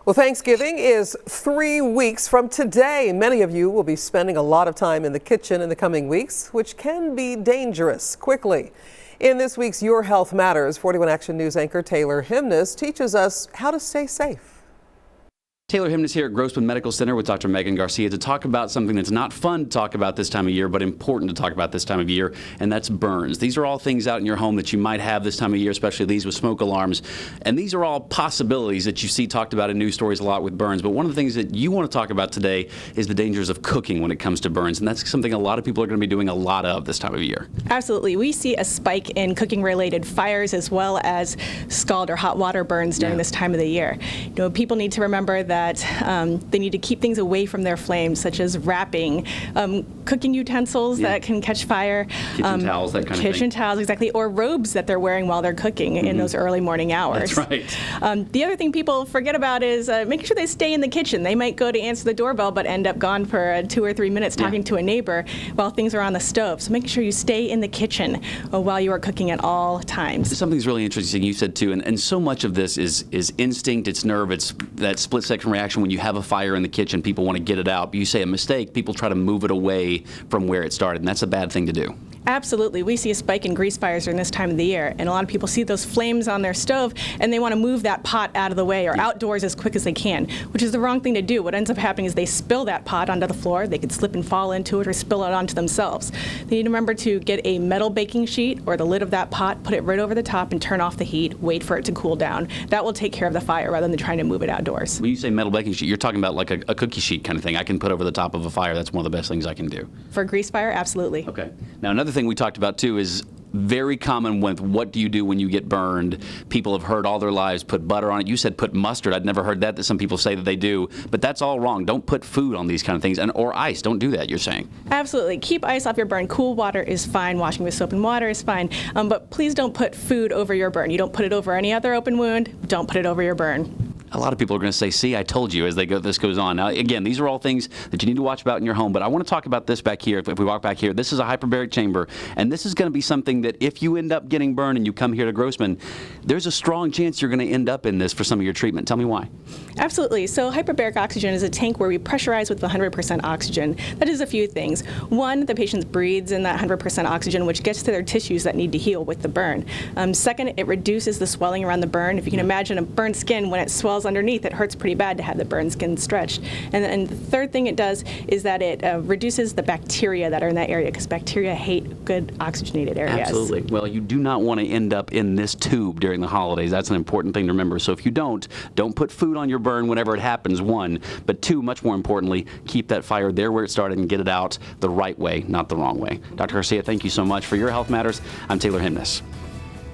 Well, Thanksgiving is 3 weeks from today. Many of you will be spending a lot of time in the kitchen in the coming weeks, which can be dangerous quickly. In this week's Your Health Matters, 41 Action News anchor Taylor Himnes teaches us how to stay safe. Taylor Himnes here at Grossman Medical Center with Dr. Megan Garcia to talk about something that's not fun to talk about this time of year, but important to talk about this time of year, and that's burns. These are all things out in your home that you might have this time of year, especially these with smoke alarms. And these are all possibilities that you see talked about in news stories a lot with burns. But one of the things that you want to talk about today is the dangers of cooking when it comes to burns. And that's something a lot of people are going to be doing a lot of this time of year. Absolutely. We see a spike in cooking-related fires as well as scald or hot water burns during this time of the year. You know, people need to remember that they need to keep things away from their flames, such as wrapping, cooking utensils that can catch fire, kitchen towels, that kind of thing. Kitchen towels, exactly, or robes that they're wearing while they're cooking in those early morning hours. That's right. The other thing people forget about is making sure they stay in the kitchen. They might go to answer the doorbell but end up gone for 2 or 3 minutes talking to a neighbor while things are on the stove. So making sure you stay in the kitchen while you are cooking at all times. Something's really interesting you said too, and so much of this is instinct, it's nerve, it's that split-second reaction when you have a fire in the kitchen, people want to get it out. But you say a mistake, people try to move it away from where it started, and that's a bad thing to do. Absolutely. We see a spike in grease fires during this time of the year, and a lot of people see those flames on their stove and they want to move that pot out of the way or outdoors as quick as they can, which is the wrong thing to do. What ends up happening is they spill that pot onto the floor. They could slip and fall into it or spill it onto themselves. They need to remember to get a metal baking sheet or the lid of that pot, put it right over the top and turn off the heat, wait for it to cool down. That will take care of the fire rather than trying to move it outdoors. When you say metal baking sheet, you're talking about like a cookie sheet kind of thing I can put over the top of a fire. That's one of the best things I can do. For a grease fire, absolutely. Okay. Now another thing we talked about too is very common with what do you do when you get burned. People have heard all their lives put butter on it. You said put mustard. I'd never heard that some people say that they do, but that's all wrong. Don't put food on these kind of things, or ice. Don't do that, you're saying. Absolutely. Keep ice off your burn. Cool water is fine. Washing with soap and water is fine, but please don't put food over your burn. You don't put it over any other open wound. Don't put it over your burn. A lot of people are going to say, see, I told you, as this goes on. Now, again, these are all things that you need to watch about in your home, but I want to talk about this back here. If we walk back here, this is a hyperbaric chamber, and this is going to be something that if you end up getting burned and you come here to Grossman, there's a strong chance you're going to end up in this for some of your treatment. Tell me why. Absolutely. So hyperbaric oxygen is a tank where we pressurize with 100% oxygen. That is a few things. One, the patient breathes in that 100% oxygen, which gets to their tissues that need to heal with the burn. Second, it reduces the swelling around the burn. If you can imagine a burned skin, when it swells underneath, it hurts pretty bad to have the burned skin stretched. And then the third thing it does is that it reduces the bacteria that are in that area, because bacteria hate good oxygenated areas. Absolutely. Well, you do not want to end up in this tube during the holidays. That's an important thing to remember. So if you don't put food on your burn whenever it happens, one, but two, much more importantly, keep that fire there where it started and get it out the right way, not the wrong way. Dr. Garcia, thank you so much for your Health Matters. I'm Taylor Himnes.